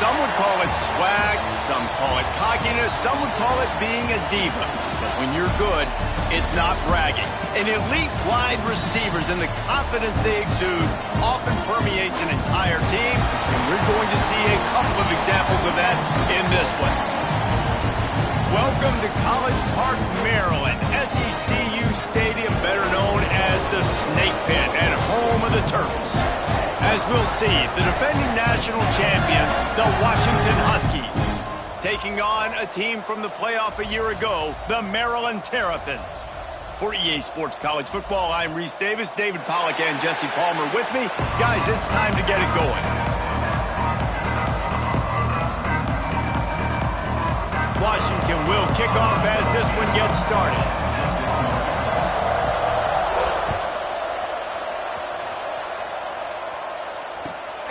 Some would call it swag, some call it cockiness, some would call it being a diva. But when you're good, it's not bragging. And elite wide receivers and the confidence they exude often permeates an entire team, and we're going to see a couple of examples of that in this one. Welcome to College Park, Maryland, SECU Stadium, better known as the Snake Pit and home of the Terps. As we'll see, the defending national champions, the Washington Huskies, taking on a team from the playoff a year ago, the Maryland Terrapins. For EA Sports College Football, I'm Reese Davis, David Pollack, and Jesse Palmer with me. Guys, it's time to get it going. Washington will kick off as this one gets started.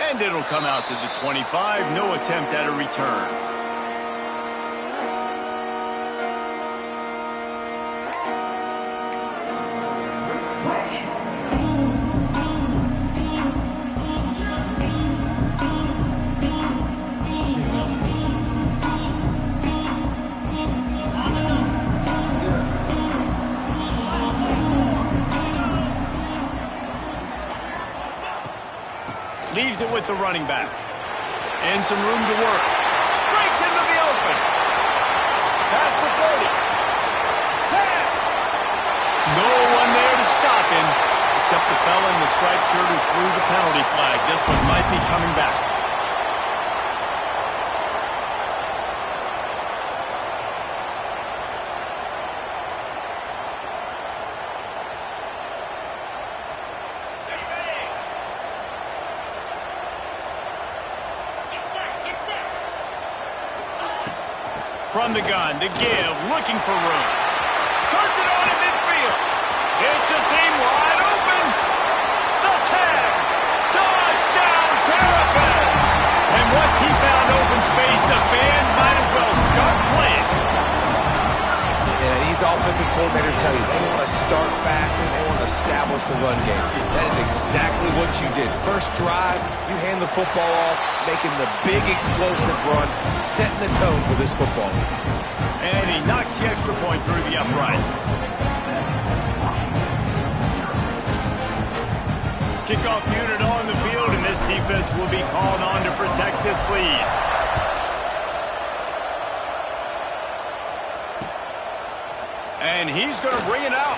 And it'll come out to the 25. No attempt at a return. Leaves it with the running back. And some room to work. Breaks into the open. Past the 30. 10. No one there to stop him, except the fella in the striped shirt who threw the penalty flag. This one might be coming back. From the gun, to give, looking for room. Turns it on in midfield. It's a seam wide open. The 10. Touchdown, Terrapins. And once he found open space, the band might as well start playing. Yeah, these offensive coordinators tell you they want to start fast and they want to establish the run game. That is exactly what you did. First drive, you hand the football off, making the big explosive run, setting the tone for this football game. And he knocks the extra point through the uprights. Kickoff unit on the field, and this defense will be called on to protect this lead. And he's going to bring it out.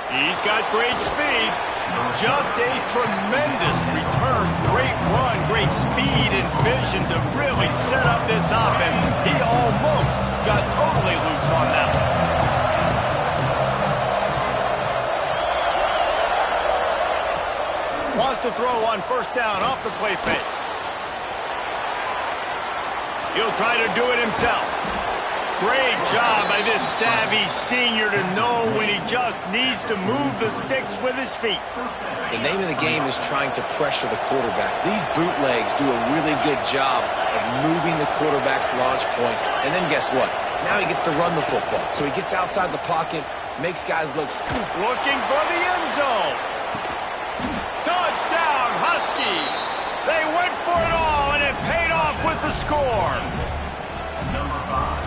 He's got great speed. Just a tremendous return. Great run, great speed and vision to really set up this offense. He almost got totally loose on that one. Wants to throw on first down off the play fake. He'll try to do it himself. Great job by this savvy senior to know when he just needs to move the sticks with his feet. The name of the game is trying to pressure the quarterback. These bootlegs do a really good job of moving the quarterback's launch point. And then guess what? Now he gets to run the football. So he gets outside the pocket, makes guys look stupid. Looking for the end zone. Touchdown, Huskies. They went for it all, and it paid off with the score.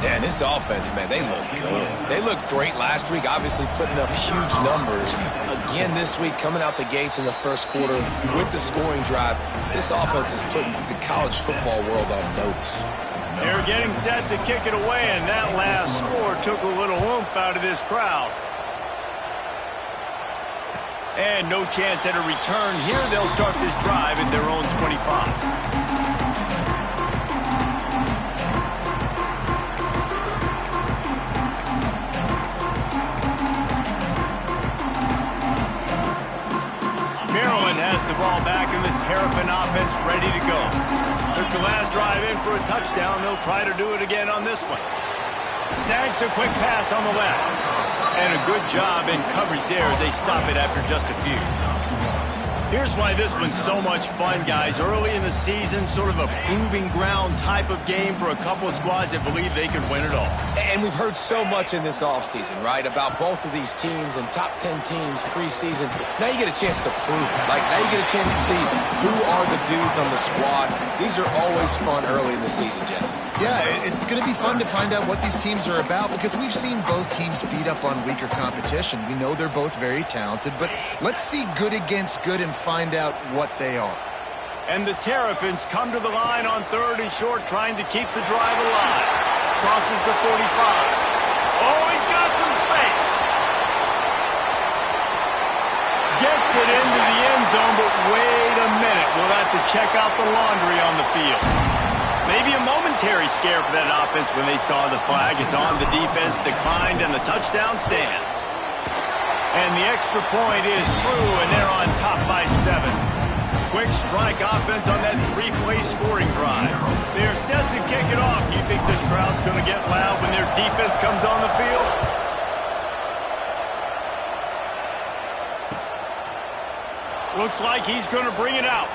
Yeah, this offense, man, they look good. They looked great last week, obviously putting up huge numbers. Again this week, coming out the gates in the first quarter with the scoring drive. This offense is putting the college football world on notice. They're getting set to kick it away, and that last score took a little oomph out of this crowd. And no chance at a return here. They'll start this drive at their own 25. Has the ball back and the Terrapin offense ready to go. Took the last drive in for a touchdown. They'll try to do it again on this one. Snags a quick pass on the left. And a good job in coverage there as they stop it after just a few. Here's why this one's so much fun, guys. Early in the season, sort of a proving ground type of game for a couple of squads that believe they could win it all. And we've heard so much in this offseason, right, about both of these teams and top 10 teams preseason. Now you get a chance to prove it. Like, now you get a chance to see who are the dudes on the squad. These are always fun early in the season, Jesse. Yeah, it's going to be fun to find out what these teams are about because we've seen both teams beat up on weaker competition. We know they're both very talented, but let's see good against good and find out what they are. And the Terrapins come to the line on 3rd and short, trying to keep the drive alive. Crosses the 45. Oh, he's got some space. Gets it into the end zone, but wait a minute. We'll have to check out the laundry on the field. Maybe a momentary scare for that offense when they saw the flag. It's on, the defense declined, and the touchdown stands. And the extra point is true, and they're on top by 7. Quick strike offense on that 3-play scoring drive. They're set to kick it off. You think this crowd's going to get loud when their defense comes on the field? Looks like he's going to bring it out.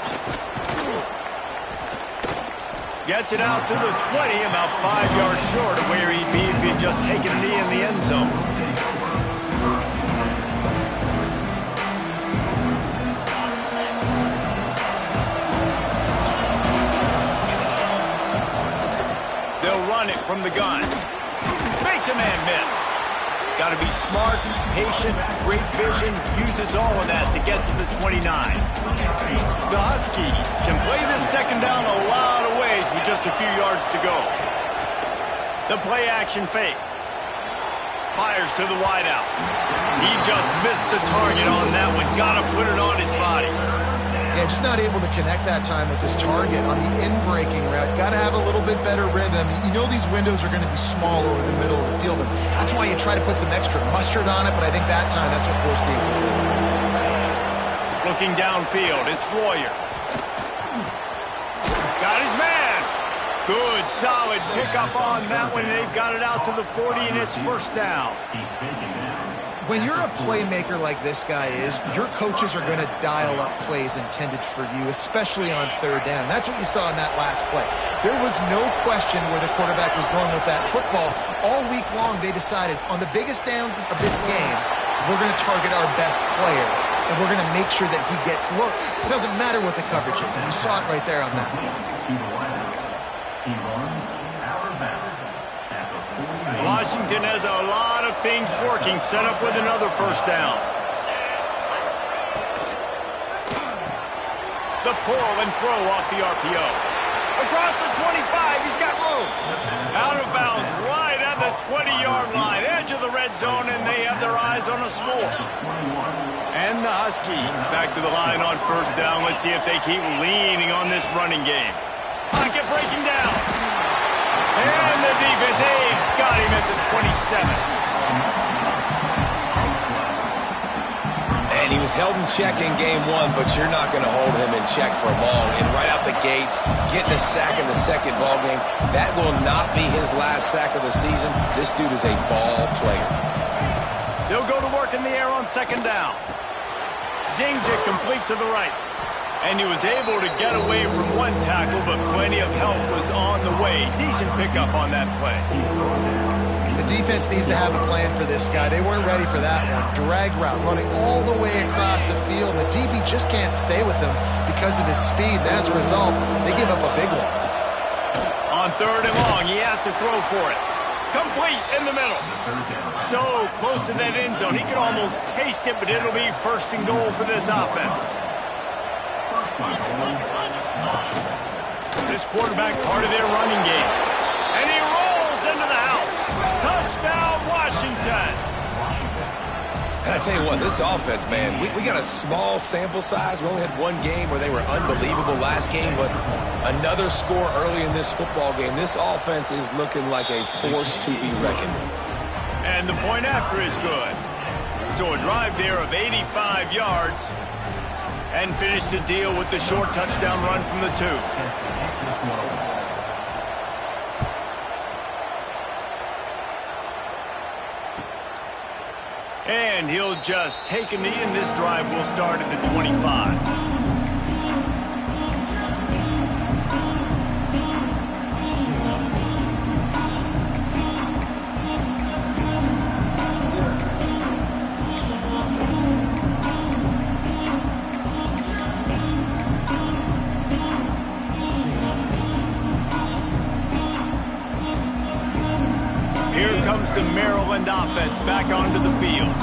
Gets it out to the 20, about 5 yards short of where he'd be if he'd just taken a knee in the end zone. They'll run it from the gun. Makes a man miss. Got to be smart, patient, great vision, uses all of that to get to the 29. The Huskies can play this second down a lot of ways with just a few yards to go. The play-action fake. Fires to the wideout. He just missed the target on that one. Got to put it on his body. Yeah, just not able to connect that time with his target on the in-breaking route. Got to have a little bit better rhythm. You know these windows are going to be small over the middle of the field, and that's why you try to put some extra mustard on it, but I think that time that's what forced the incompletion. Looking downfield, it's Royer. Got his man. Good, solid pickup on that one. They've got it out to the 40, and it's first down. When you're a playmaker like this guy is, your coaches are going to dial up plays intended for you, especially on 3rd down. That's what you saw in that last play. There was no question where the quarterback was going with that football. All week long, they decided on the biggest downs of this game, we're going to target our best player, and we're going to make sure that he gets looks. It doesn't matter what the coverage is, and you saw it right there on that. Washington has a lot of things working, set up with another first down. The pull and throw off the RPO. Across the 25, he's got room. Out of bounds, right at the 20-yard line, edge of the red zone, and they have their eyes on a score. And the Huskies back to the line on first down. Let's see if they keep leaning on this running game. Pocket breaking down. And the defense, got him at the 27. And he was held in check in game 1, but you're not going to hold him in check for long. And right out the gates, getting a sack in the second ball game, that will not be his last sack of the season. This dude is a ball player. They'll go to work in the air on second down. Zings it complete to the right. And he was able to get away from one tackle, but plenty of help was on the way. Decent pickup on that play. The defense needs to have a plan for this guy. They weren't ready for that one. Drag route running all the way across the field. The DB just can't stay with him because of his speed. And as a result, they give up a big one. On 3rd and long, he has to throw for it. Complete in the middle. So close to that end zone. He could almost taste it, but it'll be first and goal for this offense. This quarterback part of their running game. And he rolls into the house. Touchdown, Washington. And I tell you what, this offense, man, we got a small sample size. We only had one game where they were unbelievable last game, but another score early in this football game. This offense is looking like a force to be reckoned with. And the point after is good. So a drive there of 85 yards. And finish the deal with the short touchdown run from the 2. And he'll just take a knee, and this drive will start at the 25. comes the Maryland offense back onto the field.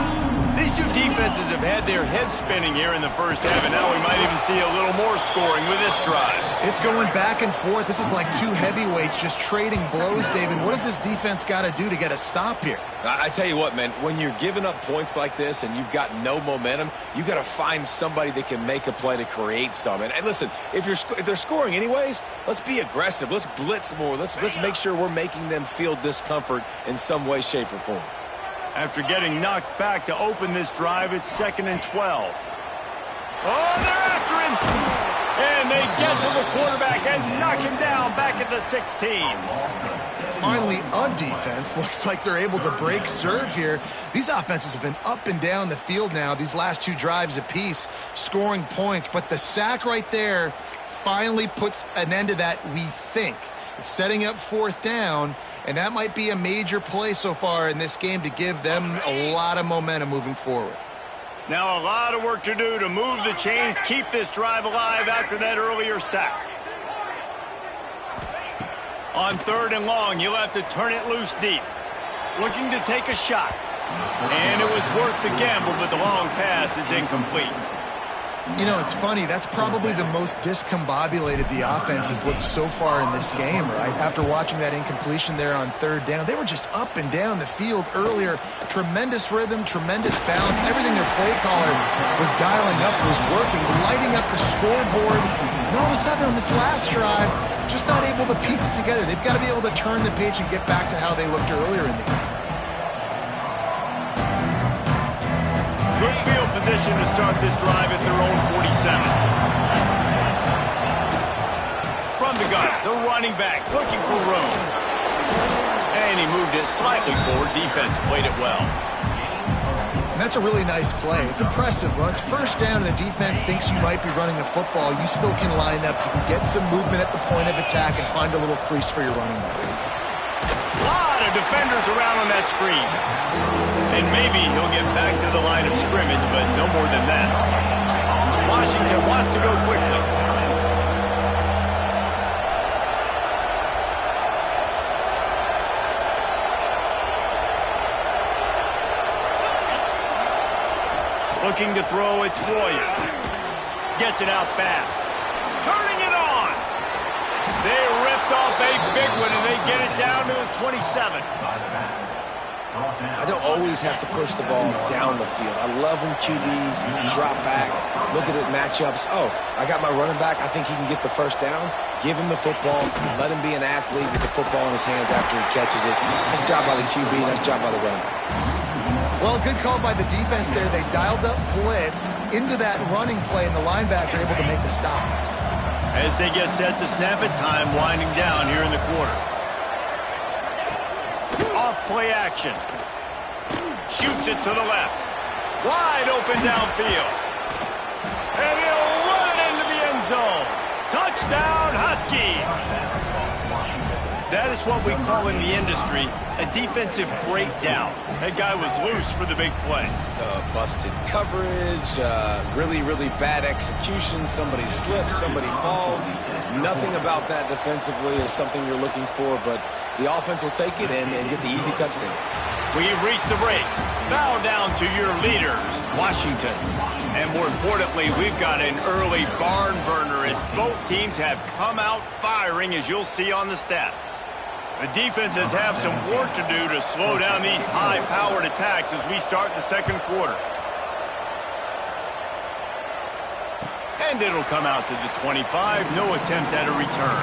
These two defenses have had their heads spinning here in the first half, and now we might even see a little more scoring with this drive. It's going back and forth. This is like two heavyweights just trading blows, David. What does this defense got to do to get a stop here? I tell you what, man, when you're giving up points like this and you've got no momentum, you got to find somebody that can make a play to create some. And listen, if they're scoring anyways, let's be aggressive. Let's blitz more. Let's make sure we're making them feel discomfort in some way, shape, or form. After getting knocked back to open this drive, it's 2nd and 12. Oh, they're after him! And they get to the quarterback and knock him down back at the 16. Finally, a defense. Looks like they're able to break serve here. These offenses have been up and down the field now, these last two drives apiece, scoring points. But the sack right there finally puts an end to that, we think. It's setting up 4th down, and that might be a major play so far in this game to give them a lot of momentum moving forward. Now a lot of work to do to move the chains, keep this drive alive after that earlier sack. On 3rd and long, you'll have to turn it loose deep. Looking to take a shot. And it was worth the gamble, but the long pass is incomplete. You know, it's funny. That's probably the most discombobulated the offense has looked so far in this game, right? After watching that incompletion there on 3rd down, they were just up and down the field earlier. Tremendous rhythm, tremendous balance. Everything their play caller was dialing up was working, lighting up the scoreboard. And all of a sudden on this last drive, just not able to piece it together. They've got to be able to turn the page and get back to how they looked earlier in the game. Good field position to start this drive at their own 47. From the gun, the running back looking for room. And he moved it slightly forward. Defense played it well. And that's a really nice play. It's impressive. Well, it's 1st down and the defense thinks you might be running the football. You still can line up. You can get some movement at the point of attack and find a little crease for your running back. A lot of defenders around on that screen. And maybe he'll get back to the line of scrimmage, but no more than that. Washington wants to go quickly. Looking to throw, it's Royer. Gets it out fast. Turning it on. They ripped off a big one, and they get it down to the 27. I don't always have to push the ball down the field. I love when QBs drop back, look at it, matchups. Oh, I got my running back. I think he can get the 1st down. Give him the football. Let him be an athlete with the football in his hands after he catches it. Nice job by the QB. Nice job by the running back. Well, good call by the defense there. They dialed up blitz into that running play, and the linebacker able to make the stop. As they get set to snap it, time winding down here in the quarter. Off play action. Shoots it to the left. Wide open downfield. And he'll run it into the end zone. Touchdown, Huskies. That is what we call in the industry a defensive breakdown. That guy was loose for the big play. Busted coverage, really, really bad execution. Somebody slips, somebody falls. Nothing about that defensively is something you're looking for, but the offense will take it and get the easy touchdown. We've reached the break. Bow down to your leaders, Washington. And more importantly, we've got an early barn burner as both teams have come out firing, as you'll see on the stats. The defenses have some work to do to slow down these high-powered attacks as we start the 2nd quarter. And it'll come out to the 25. No attempt at a return.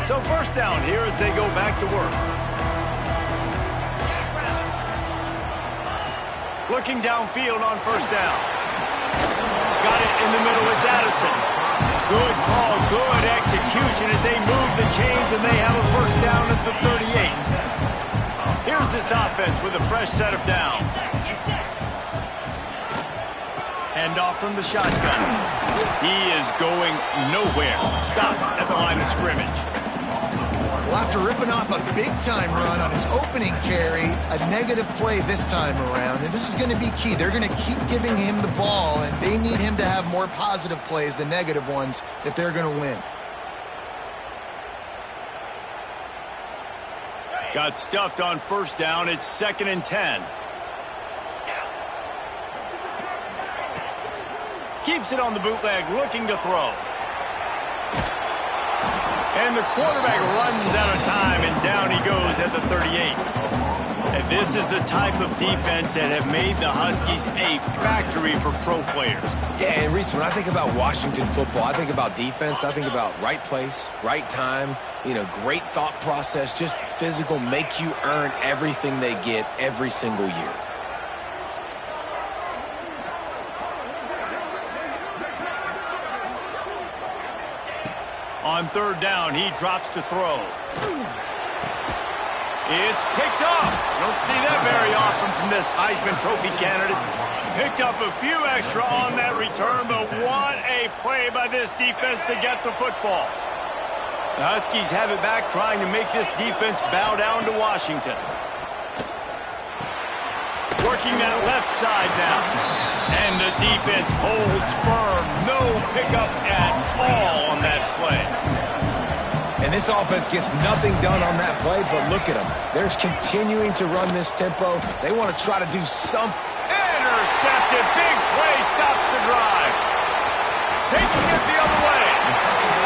So 1st down here as they go back to work. Looking downfield on 1st down. Got it in the middle. It's Addison. Good call, good execution as they move the chains and they have a 1st down at the 38. Here's this offense with a fresh set of downs. Hand off from the shotgun. He is going nowhere. Stop at the line of scrimmage. Well, after ripping off a big-time run on his opening carry, a negative play this time around, and this is going to be key. They're going to keep giving him the ball, and they need him to have more positive plays than negative ones if they're going to win. Got stuffed on first down. It's 2nd and 10. Keeps it on the bootleg, looking to throw. And the quarterback runs out of time, and down he goes at the 38. And this is the type of defense that have made the Huskies a factory for pro players. Yeah, and Reese, when I think about Washington football, I think about defense. I think about right place, right time, great thought process, just physical, make you earn everything they get every single year. On 3rd down, he drops to throw. It's picked up. Don't see that very often from this Heisman Trophy candidate. Picked up a few extra on that return, but what a play by this defense to get the football. The Huskies have it back, trying to make this defense bow down to Washington. Working that left side now. And the defense holds firm. No pickup at all on that play. And this offense gets nothing done on that play, but look at them. They're continuing to run this tempo. They want to try to do something. Intercepted. Big play stops the drive. Taking it the other way.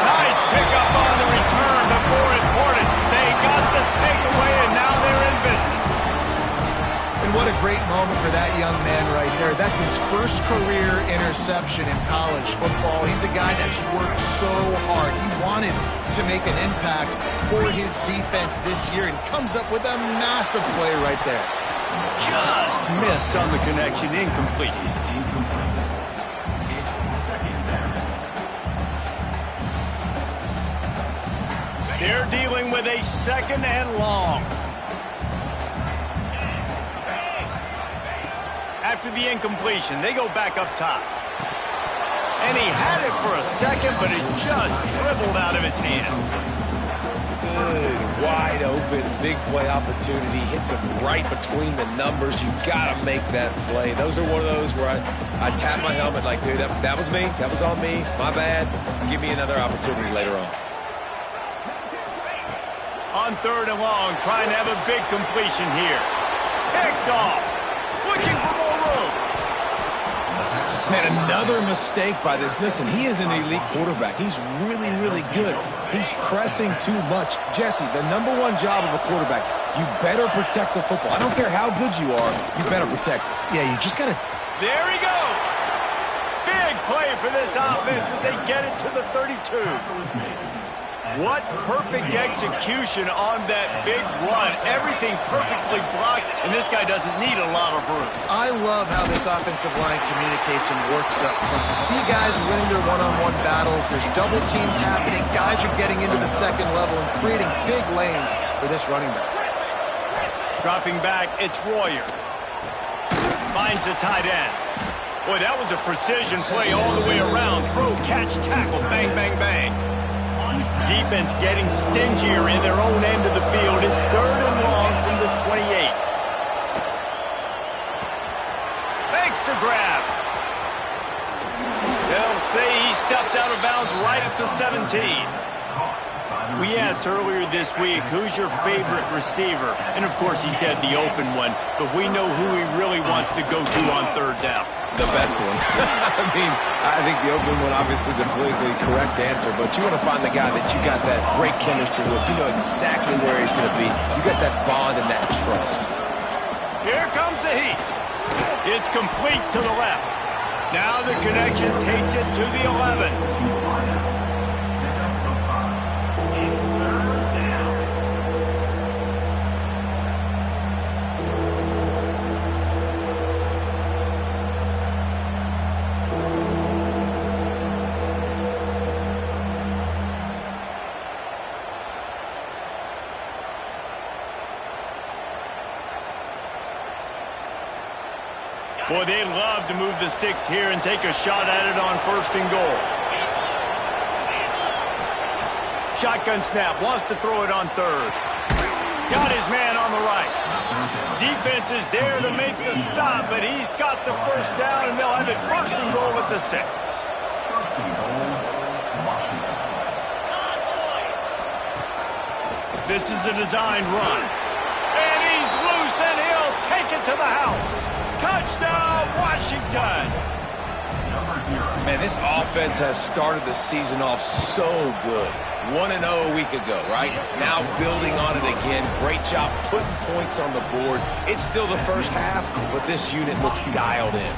Nice pickup on the return, but more important, they got the takeaway, and now they're in business. And what a great moment for that young man right there. That's his first career interception in college football. He's a guy that's worked so hard. He wanted to make an impact for his defense this year and comes up with a massive play right there. Just missed on the connection. Incomplete. They're dealing with a 2nd and long. After the incompletion, they go back up top. And he had it for a second, but it just dribbled out of his hands. Good, wide open, big play opportunity. Hits him right between the numbers. You got to make that play. Those are one of those where I tap my helmet like, dude, that was me. That was on me. My bad. Give me another opportunity later on. On 3rd and long, trying to have a big completion here. Picked off. Looking for more room. Man, another mistake by this. Listen, he is an elite quarterback. He's really, really good. He's pressing too much. Jesse, the #1 job of a quarterback, you better protect the football. I don't care how good you are, you better protect it. Yeah, you just got to... There he goes. Big play for this offense as they get it to the 32. What perfect execution on that big run. Everything perfectly blocked, and this guy doesn't need a lot of room. I love how this offensive line communicates and works up front. You see guys winning their one-on-one battles. There's double teams happening. Guys are getting into the 2nd level and creating big lanes for this running back. Dropping back, it's Royer. Finds the tight end. Boy, that was a precision play all the way around. Throw, catch, tackle, bang, bang, bang. Defense getting stingier in their own end of the field. It's 3rd and long from the 28. Makes the grab. They'll say he stepped out of bounds right at the 17. We asked earlier this week, who's your favorite receiver? And, of course, he said the open one, but we know who he really wants to go to on 3rd down. The best one. I think the open one, obviously the politically correct answer, but you want to find the guy that you got that great chemistry with. You know exactly where he's going to be. You got that bond and that trust. Here comes the heat. It's complete to the left. Now the connection takes it to the 11. Boy, they'd love to move the sticks here and take a shot at it on 1st and goal. Shotgun snap, wants to throw it on third. Got his man on the right. Defense is there to make the stop, but he's got the first down, and they'll have it 1st and goal at the 6. This is a designed run. And he's loose, and he'll take it to the house. Touchdown, Washington! Man, this offense has started the season off so good. 1-0 a week ago, right? Now building on it again. Great job putting points on the board. It's still the first half, but this unit looks dialed in.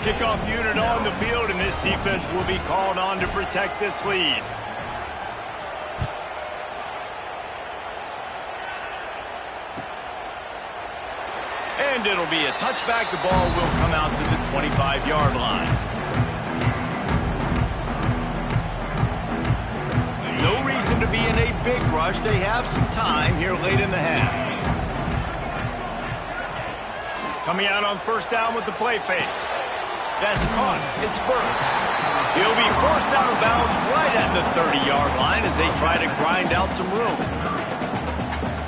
Kickoff unit on the field, and this defense will be called on to protect this lead. And it'll be a touchback. The ball will come out to the 25-yard line. No reason to be in a big rush. They have some time here late in the half. Coming out on 1st down with the play fake. That's caught. It's Burks. He'll be forced out of bounds right at the 30-yard line as they try to grind out some room.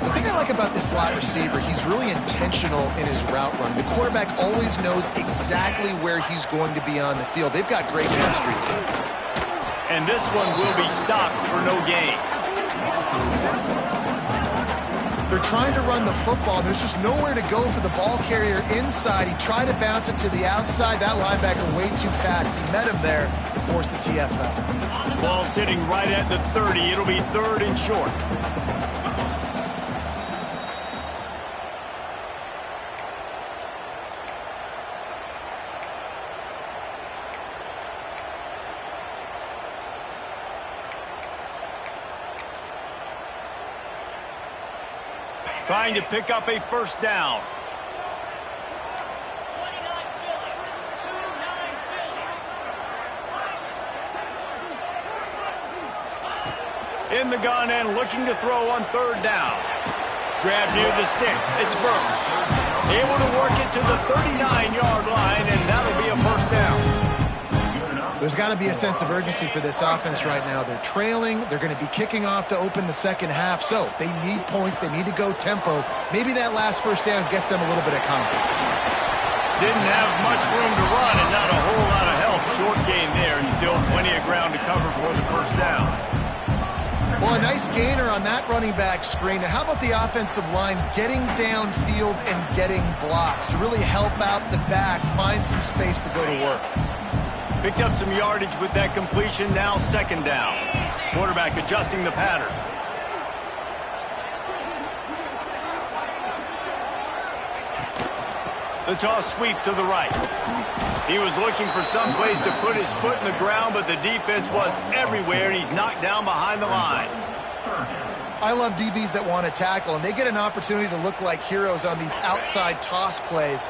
The thing I like about this slot receiver, he's really intentional in his route run. The quarterback always knows exactly where he's going to be on the field. They've got great chemistry. And this one will be stopped for no gain. They're trying to run the football. There's just nowhere to go for the ball carrier inside. He tried to bounce it to the outside. That linebacker way too fast. He met him there and forced the TFL. Ball sitting right at the 30. It'll be 3rd and short. Trying to pick up a 1st down. In the gun and looking to throw on 3rd down. Grab near the sticks. It's Burks. Able to work it to the 39-yard line, and that'll be a 1st down. There's got to be a sense of urgency for this offense right now. They're trailing. They're going to be kicking off to open the 2nd half, so they need points. They need to go tempo. Maybe that last 1st down gets them a little bit of confidence. Didn't have much room to run and not a whole lot of help. Short gain there and still plenty of ground to cover for the 1st down. Well, a nice gainer on that running back screen. Now, how about the offensive line getting downfield and getting blocks to really help out the back, find some space to go to work? Picked up some yardage with that completion, now 2nd down. Quarterback adjusting the pattern. The toss sweep to the right. He was looking for some place to put his foot in the ground, but the defense was everywhere, and he's knocked down behind the line. I love DBs that want to tackle, and they get an opportunity to look like heroes on these outside toss plays.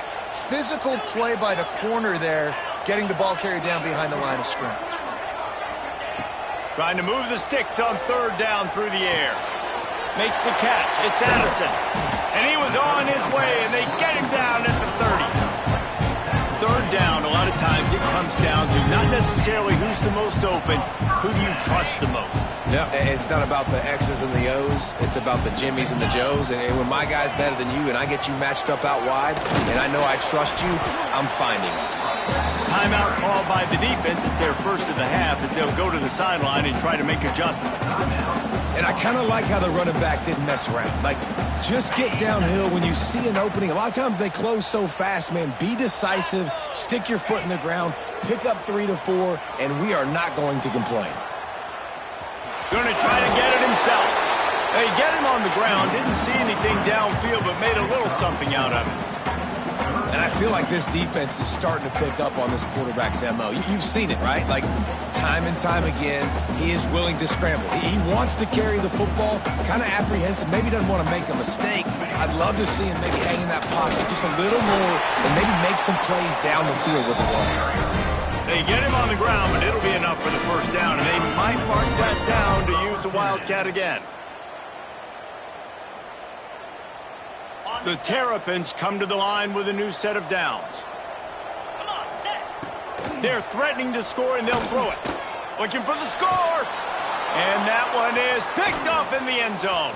Physical play by the corner there, getting the ball carried down behind the line of scrimmage. Trying to move the sticks on 3rd down through the air. Makes the catch. It's Addison. And he was on his way, and they get him down at the 30. 3rd down, a lot of times it comes down to not necessarily who's the most open, who do you trust the most? Yeah, it's not about the X's and the O's. It's about the Jimmys and the Joes. And when my guy's better than you and I get you matched up out wide, and I know I trust you, I'm finding you. Timeout called by the defense. It's their 1st of the half as they'll go to the sideline and try to make adjustments. And I kind of like how the running back didn't mess around. Like, just get downhill when you see an opening. A lot of times they close so fast, man. Be decisive, stick your foot in the ground, pick up 3 to 4, and we are not going to complain. Going to try to get it himself. They get him on the ground, didn't see anything downfield, but made a little something out of it. And I feel like this defense is starting to pick up on this quarterback's MO. You've seen it, right? Like, time and time again, he is willing to scramble. He wants to carry the football, kind of apprehensive, maybe doesn't want to make a mistake. I'd love to see him maybe hang in that pocket just a little more and maybe make some plays down the field with his arm. They get him on the ground, but it'll be enough for the 1st down, and they might mark that down to use the Wildcat again. The Terrapins come to the line with a new set of downs. Come on, set. They're threatening to score, and they'll throw it. Looking for the score. And that one is picked off in the end zone.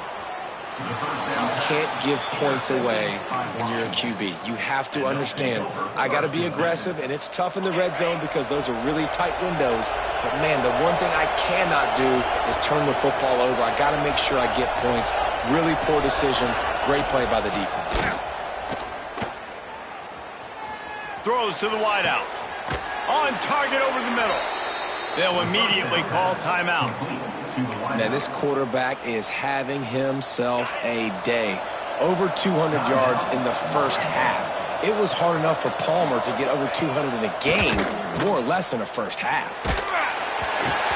You can't give points away when you're a QB. You have to understand, I got to be aggressive, and it's tough in the red zone because those are really tight windows. But, man, the one thing I cannot do is turn the football over. I got to make sure I get points. Really poor decision. Great play by the defense. Throws to the wideout. On target over the middle. They'll immediately call timeout. Man, this quarterback is having himself a day. Over 200 yards in the first half. It was hard enough for Palmer to get over 200 in a game, more or less in a first half.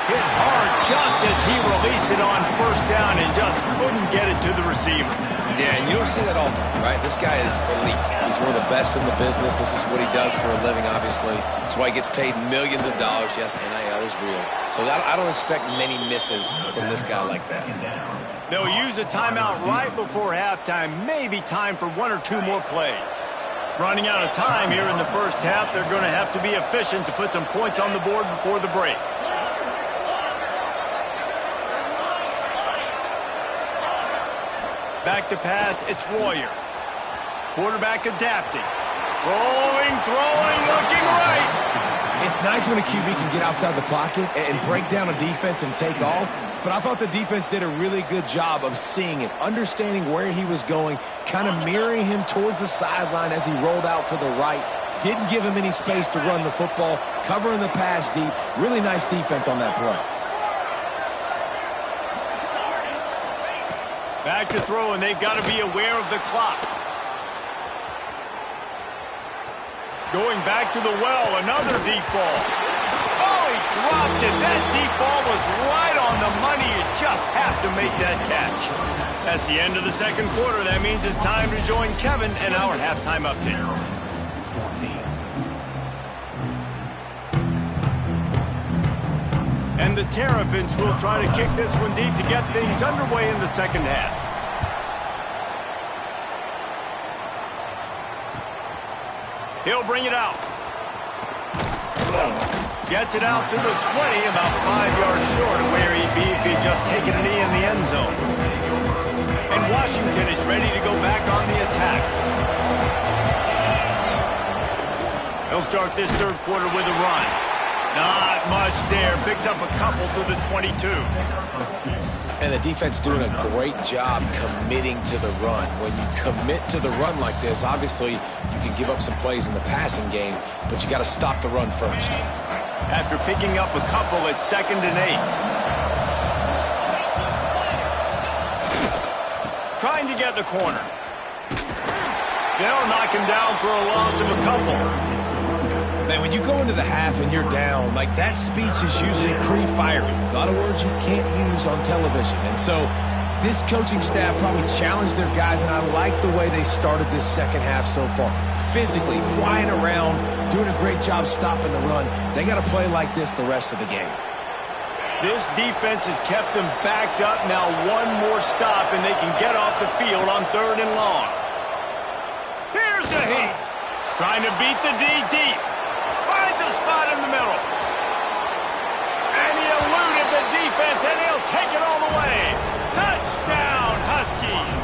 Hit hard just as he released it on first down and just couldn't get it to the receiver. Yeah, and you don't see that all the time, right? This guy is elite. He's one of the best in the business. This is what he does for a living, obviously. That's why he gets paid millions of dollars. Yes, NIL is real. So I don't expect many misses from this guy like that. They'll use a timeout right before halftime. Maybe time for one or two more plays. Running out of time here in the first half. They're going to have to be efficient to put some points on the board before the break. Back to pass, it's Royer. Quarterback adapting. Rolling, throwing, looking right. It's nice when a QB can get outside the pocket and break down a defense and take off. But I thought the defense did a really good job of seeing it, understanding where he was going, kind of mirroring him towards the sideline as he rolled out to the right. Didn't give him any space to run the football, covering the pass deep. Really nice defense on that play. Back to throw, and they've got to be aware of the clock. Going back to the well, another deep ball. Oh, he dropped it. That deep ball was right on the money. You just have to make that catch. That's the end of the second quarter. That means it's time to join Kevin and our halftime update. And the Terrapins will try to kick this one deep to get things underway in the second half. He'll bring it out. Gets it out to the 20, about 5 yards short of where he'd be if he'd just taken a knee in the end zone. And Washington is ready to go back on the attack. He'll start this third quarter with a run. Not much there. Picks up a couple to the 22. And the defense doing a great job committing to the run. When you commit to the run like this, obviously you can give up some plays in the passing game, but you got to stop the run first. After picking up a couple, it's 2nd and 8. Trying to get the corner. They'll knock him down for a loss of a couple. Man, when you go into the half and you're down, like that speech is usually pretty fiery. A lot of words you can't use on television. And so this coaching staff probably challenged their guys, and I like the way they started this second half so far. Physically, flying around, doing a great job stopping the run. They got to play like this the rest of the game. This defense has kept them backed up. Now one more stop, and they can get off the field on 3rd and long. Here's the heat. Trying to beat the D deep. Finds a spot in the middle. And he eluded the defense, and he'll take it all the way. Touchdown, Huskies.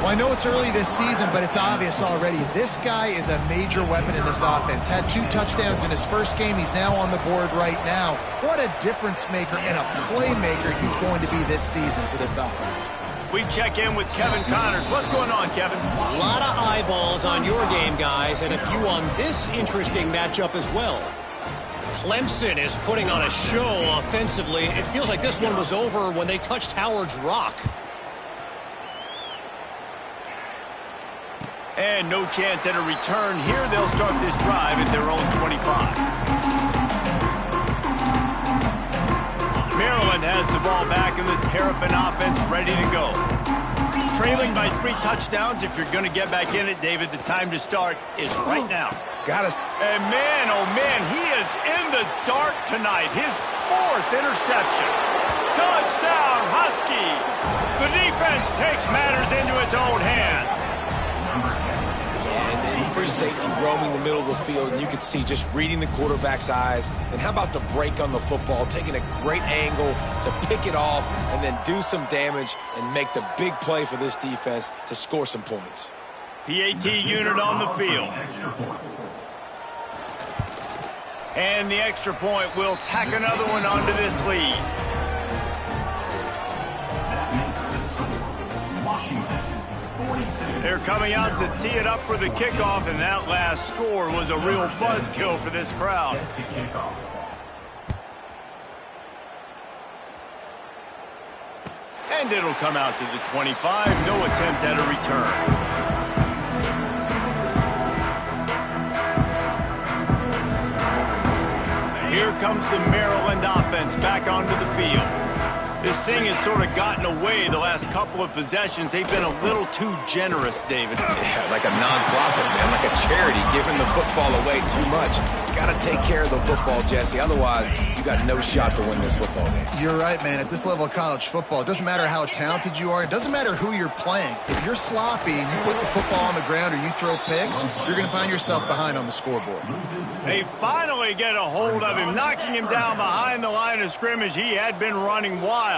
Well, I know it's early this season, but it's obvious already. This guy is a major weapon in this offense. Had 2 touchdowns in his first game. He's now on the board right now. What a difference maker and a playmaker he's going to be this season for this offense. We check in with Kevin Connors. What's going on, Kevin? A lot of eyeballs on your game, guys, and a few on this interesting matchup as well. Clemson is putting on a show offensively. It feels like this one was over when they touched Howard's Rock. And no chance at a return here. They'll start this drive at their own 25. Maryland has the ball back, and the Terrapin offense ready to go. Trailing by 3 touchdowns. If you're going to get back in it, David, the time to start is right now. Got us. And man, oh man, he is in the dark tonight. His 4th interception. Touchdown, Huskies. The defense takes matters into its own hands. And for free safety roaming the middle of the field, and you can see just reading the quarterback's eyes. And how about the break on the football, taking a great angle to pick it off and then do some damage and make the big play for this defense to score some points. PAT unit on the field. And the extra point will tack another one onto this lead. They're coming out to tee it up for the kickoff, and that last score was a real buzzkill for this crowd. And it'll come out to the 25. No attempt at a return. Here comes the Maryland offense back onto the field. This thing has sort of gotten away the last couple of possessions. They've been a little too generous, David. Yeah, like a nonprofit, man, like a charity, giving the football away too much. You got to take care of the football, Jesse. Otherwise, you got no shot to win this football game. You're right, man. At this level of college football, it doesn't matter how talented you are. It doesn't matter who you're playing. If you're sloppy and you put the football on the ground or you throw picks, you're going to find yourself behind on the scoreboard. They finally get a hold of him, knocking him down behind the line of scrimmage. He had been running wild.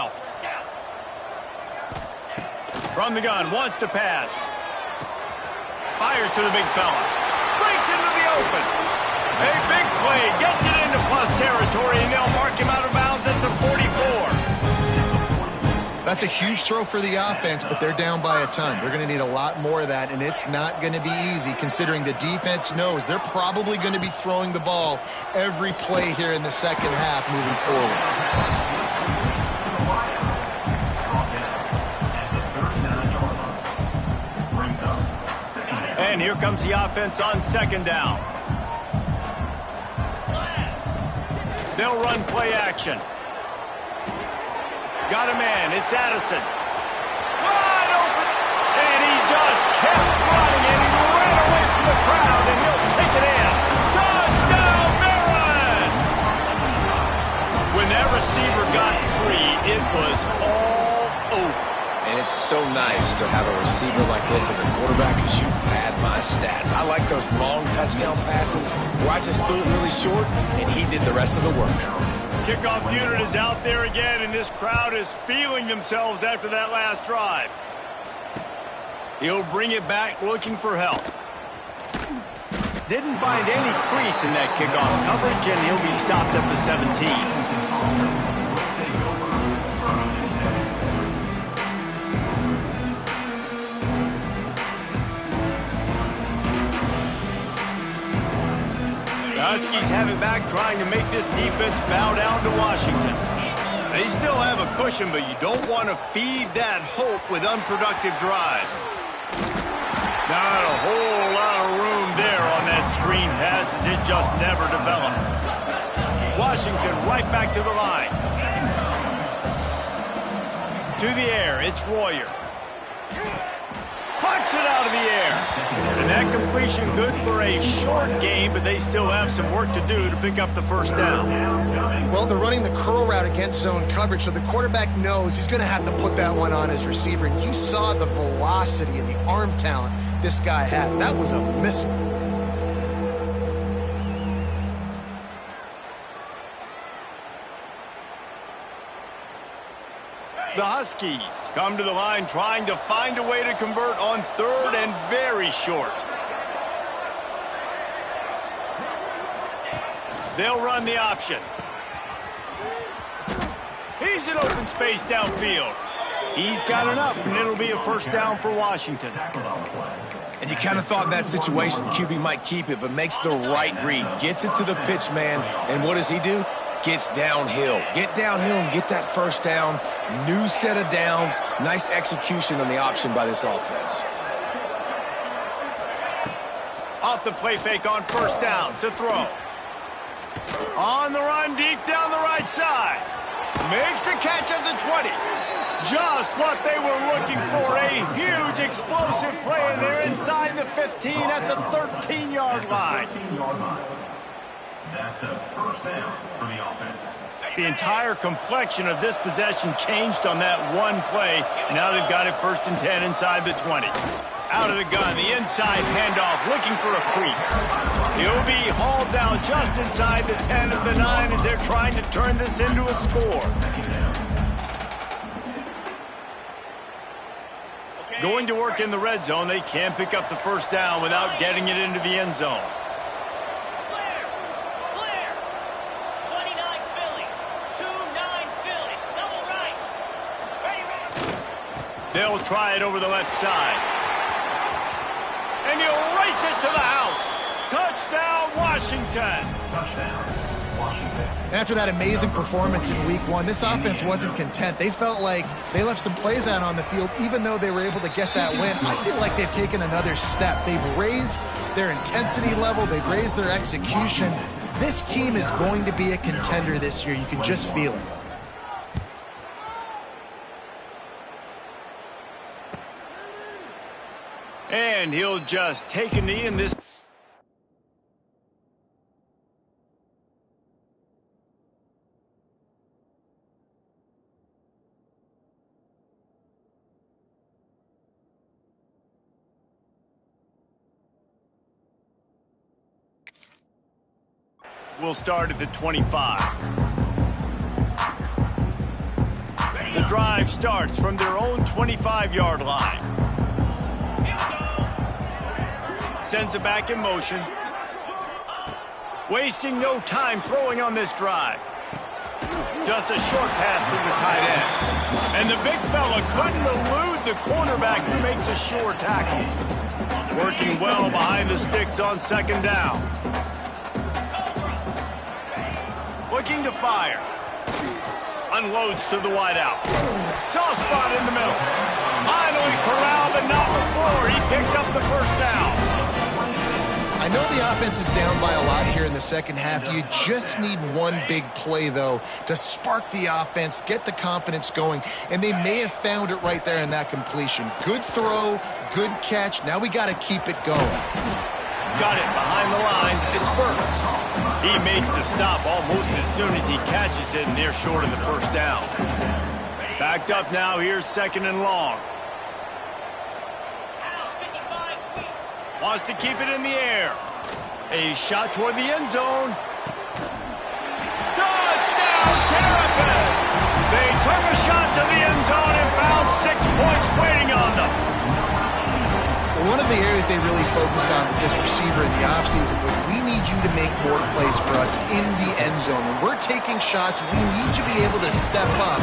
From the gun, wants to pass. Fires to the big fella. Breaks into the open. A big play, gets it into plus territory, and they'll mark him out of bounds at the 44. That's a huge throw for the offense, but they're down by a ton. They're going to need a lot more of that, and it's not going to be easy considering the defense knows they're probably going to be throwing the ball every play here in the second half moving forward. And here comes the offense on second down. They'll run play action. Got a man. It's Addison. Wide open. And he just kept running, and he ran away from the crowd, and he'll take it in. Touchdown, Maryland! When that receiver got free, it was all over. And it's so nice to have a receiver like this as a quarterback because you pad my stats. I like those long touchdown passes where I just threw it really short and he did the rest of the work. Kickoff unit is out there again, and this crowd is feeling themselves after that last drive. He'll bring it back looking for help. Didn't find any crease in that kickoff coverage, and he'll be stopped at the 17. The Huskies have it back, trying to make this defense bow down to Washington. They still have a cushion, but you don't want to feed that hope with unproductive drives. Not a whole lot of room there on that screen pass, as it just never developed. Washington right back to the line. To the air, it's Royer. Clocks it out of the air. And that completion good for a short game, but they still have some work to do to pick up the first down. Well, they're running the curl route against zone coverage, so the quarterback knows he's going to have to put that one on his receiver. And you saw the velocity and the arm talent this guy has. That was a missile. The Huskies come to the line trying to find a way to convert on third and very short. They'll run the option. He's in open space downfield. He's got enough, and it'll be a first down for Washington. And you kind of thought in that situation QB might keep it, but makes the right read. Gets it to the pitch man, and what does he do? Gets downhill. Get downhill and get that first down. New set of downs. Nice execution on the option by this offense. Off the play fake on first down to throw. On the run deep down the right side. Makes the catch at the 20. Just what they were looking for. A huge explosive play, and they're inside the 15 at the 13-yard line. That's a first down for the offense. The entire complexion of this possession changed on that one play. Now they've got it 1st and 10 inside the 20. Out of the gun, the inside handoff, looking for a crease. He'll be hauled down just inside the 10 of the 9 as they're trying to turn this into a score. Going to work in the red zone, they can't pick up the first down without getting it into the end zone. Clear. 29 Philly. 2-9 Philly. Double right. Ready. They'll try it over the left side. And he'll race it to the house. Touchdown, Washington. Touchdown, Washington. After that amazing performance in week 1, this offense wasn't content. They felt like they left some plays out on the field, even though they were able to get that win. I feel like they've taken another step. They've raised their intensity level. They've raised their execution. This team is going to be a contender this year. You can just feel it. And he'll just take a knee in this. We'll start at the 25. The drive starts from their own 25-yard line. Sends it back in motion. Wasting no time throwing on this drive. Just a short pass to the tight end. And the big fella couldn't elude the cornerback who makes a sure tackle. Working well behind the sticks on second down. Looking to fire. Unloads to the wideout. Soft spot in the middle. Finally corralled, but not before he picks up the first down. I know the offense is down by a lot here in the second half. You just need one big play, though, to spark the offense, get the confidence going, and they may have found it right there in that completion. Good throw, good catch. Now we got to keep it going. Got it behind the line. It's Burks. He makes the stop almost as soon as he catches it, and they're short of the first down. Backed up now. Here's second and long. Wants to keep it in the air. A shot toward the end zone. Touchdown, Terrapins! They took a shot to the end zone and found 6 points waiting on them. One of the areas they really focused on with this receiver in the offseason was we need you to make more plays for us in the end zone. When we're taking shots, we need you to be able to step up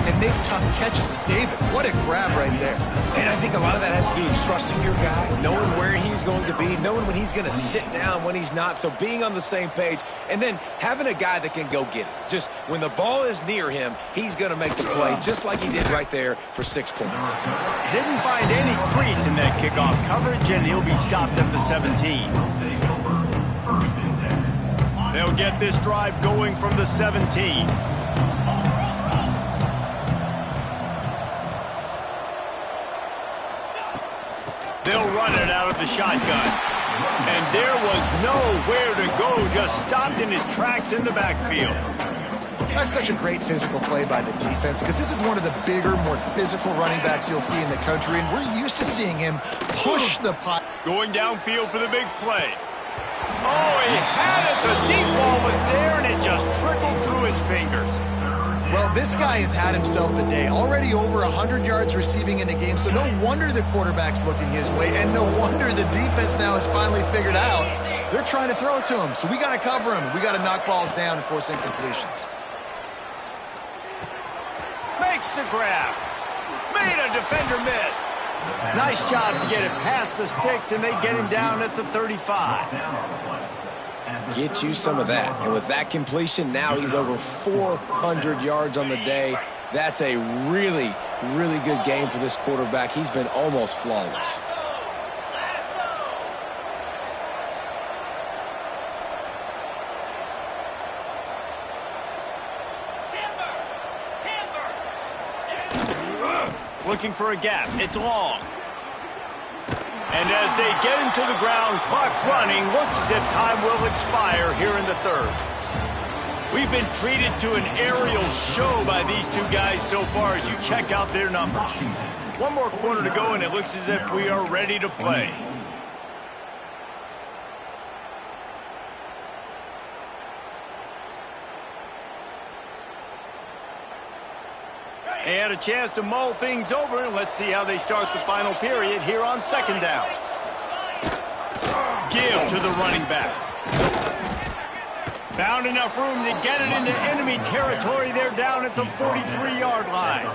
and make tough catches. And David, what a grab right there. And I think a lot of that has to do with trusting your guy, knowing where he's going to be, knowing when he's going to sit down, when he's not. So being on the same page, and then having a guy that can go get it. Just when the ball is near him, he's going to make the play, just like he did right there for 6 points. Didn't find any crease in that kickoff coverage, and he'll be stopped at the 17. They'll get this drive going from the 17. They'll run it out of the shotgun. And there was nowhere to go, just stopped in his tracks in the backfield. That's such a great physical play by the defense because this is one of the bigger, more physical running backs you'll see in the country, and we're used to seeing him push the pot. Going downfield for the big play. Oh, he had it. The deep ball was there, and it just trickled through his fingers. Well, this guy has had himself a day. Already over 100 yards receiving in the game, so no wonder the quarterback's looking his way, and no wonder the defense now has finally figured out they're trying to throw it to him. So we got to cover him. We got to knock balls down and force incompletions. Makes the grab. Made a defender miss. Nice job to get it past the sticks, and they get him down at the 35. Get you some of that. And with that completion, now he's over 400 yards on the day. That's a really, really good game for this quarterback. He's been almost flawless. Looking for a gap. It's long. And as they get him to the ground, clock running, looks as if time will expire here in the third. We've been treated to an aerial show by these two guys so far as you check out their numbers. One more quarter to go, and it looks as if we are ready to play. And a chance to mull things over, and let's see how they start the final period here on second down. Give to the running back. Found enough room to get it into enemy territory. They're down at the 43-yard line.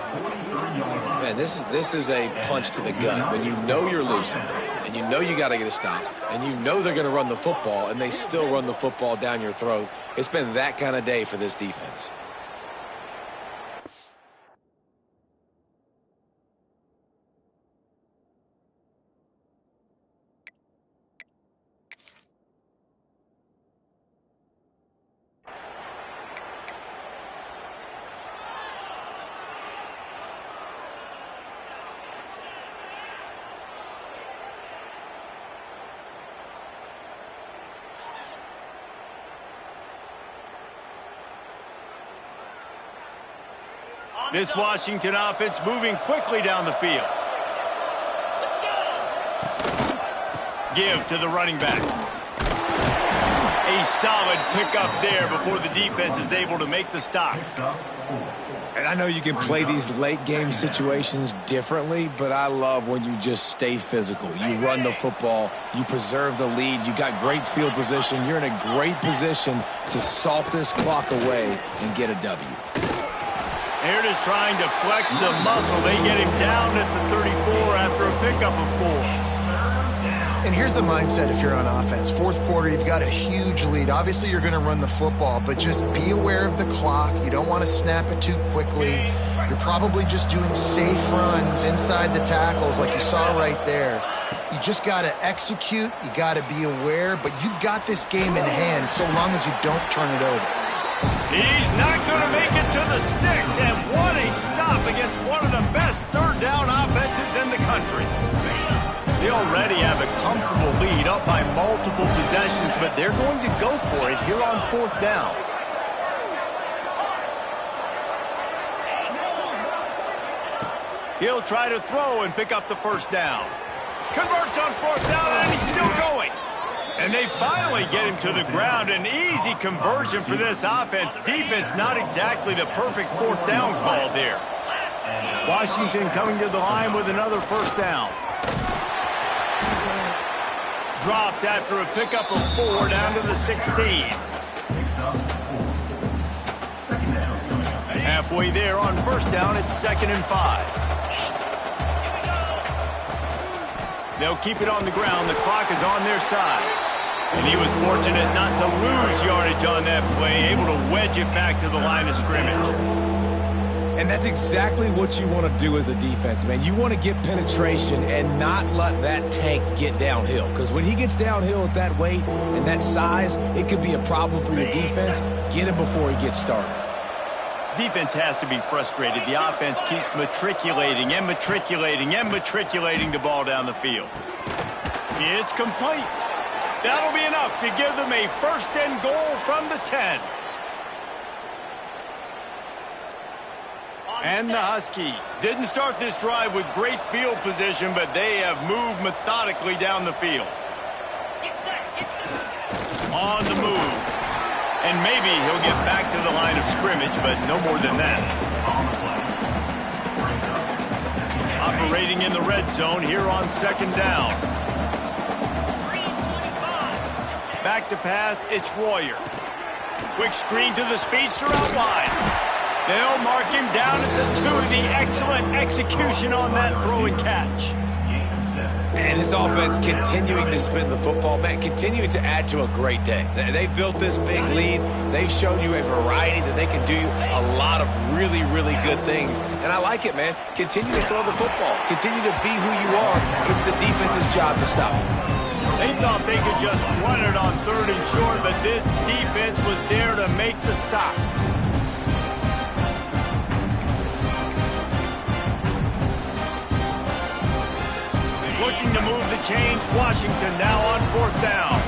Man, this is a punch to the gut. When you know you're losing, and you know you got to get a stop, and you know they're going to run the football, and they still run the football down your throat. It's been that kind of day for this defense. This Washington offense moving quickly down the field. Let's go. Give to the running back. A solid pickup there before the defense is able to make the stop. And I know you can play these late game situations differently, but I love when you just stay physical. You run the football, you preserve the lead, you got great field position, you're in a great position to salt this clock away and get a W. They're just trying to flex the muscle. They get him down at the 34 after a pickup of 4. And here's the mindset if you're on offense. Fourth quarter, you've got a huge lead. Obviously, you're going to run the football, but just be aware of the clock. You don't want to snap it too quickly. You're probably just doing safe runs inside the tackles like you saw right there. You just got to execute. You got to be aware, but you've got this game in hand so long as you don't turn it over. He's not going to make it to the sticks, and what a stop against one of the best third down offenses in the country. They already have a comfortable lead up by multiple possessions, but they're going to go for it here on fourth down. He'll try to throw and pick up the first down. Converts on fourth down, and he's still going. And they finally get him to the ground. An easy conversion for this offense. Defense not exactly the perfect fourth down call there. Washington coming to the line with another first down. Dropped after a pickup of 4 down to the 16. Halfway there on first down, it's 2nd and 5. They'll keep it on the ground. The clock is on their side. And he was fortunate not to lose yardage on that play, able to wedge it back to the line of scrimmage. And that's exactly what you want to do as a defense, man. You want to get penetration and not let that tank get downhill. Because when he gets downhill at that weight and that size, it could be a problem for your defense. Get him before he gets started. Defense has to be frustrated. The offense keeps matriculating and matriculating and matriculating the ball down the field. It's complete. That'll be enough to give them a 1st and goal from the 10. And the Huskies didn't start this drive with great field position, but they have moved methodically down the field. On the move. And maybe he'll get back to the line of scrimmage, but no more than that. Operating in the red zone here on 2nd down. Back to pass, it's Royer. Quick screen to the speedster out wide. They'll mark him down at the 2. The excellent execution on that throw and catch. And his offense continuing to spin the football, man, continuing to add to a great day. They've built this big lead. They've shown you a variety that they can do a lot of really, really good things. And I like it, man. Continue to throw the football. Continue to be who you are. It's the defense's job to stop you. They thought they could just run it on 3rd and short, but this defense was there to make the stop. Looking to move the chains, Washington now on 4th down.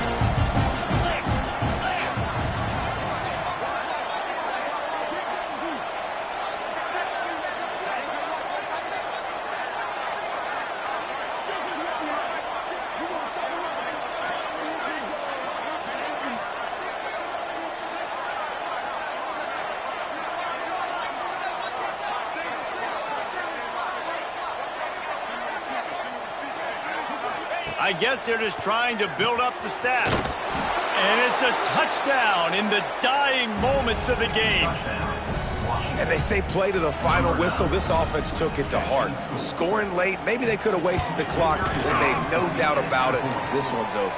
I guess they're just trying to build up the stats. And it's a touchdown in the dying moments of the game. And they say play to the final whistle. This offense took it to heart. Scoring late, maybe they could have wasted the clock. They made no doubt about it. This one's over.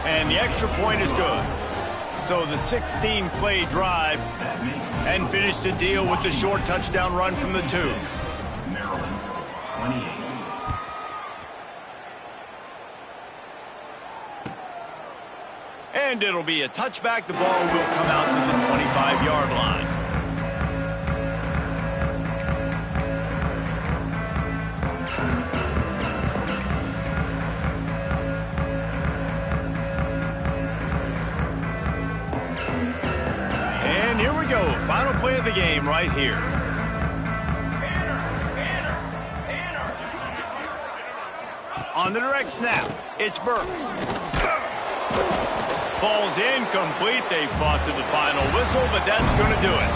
And the extra point is good. So the 16-play drive and finish the deal with the short touchdown run from the 2. Maryland, 28. And it'll be a touchback. The ball will come out to the 25-yard line. And here we go. Final play of the game right here. On the direct snap, it's Burks. Falls incomplete. They fought to the final whistle, but that's going to do it.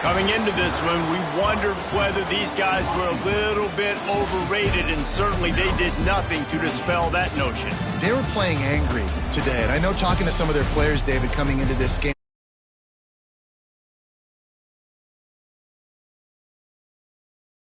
Coming into this one, we wondered whether these guys were a little bit overrated, and certainly they did nothing to dispel that notion. They were playing angry today, and I know talking to some of their players, David, coming into this game,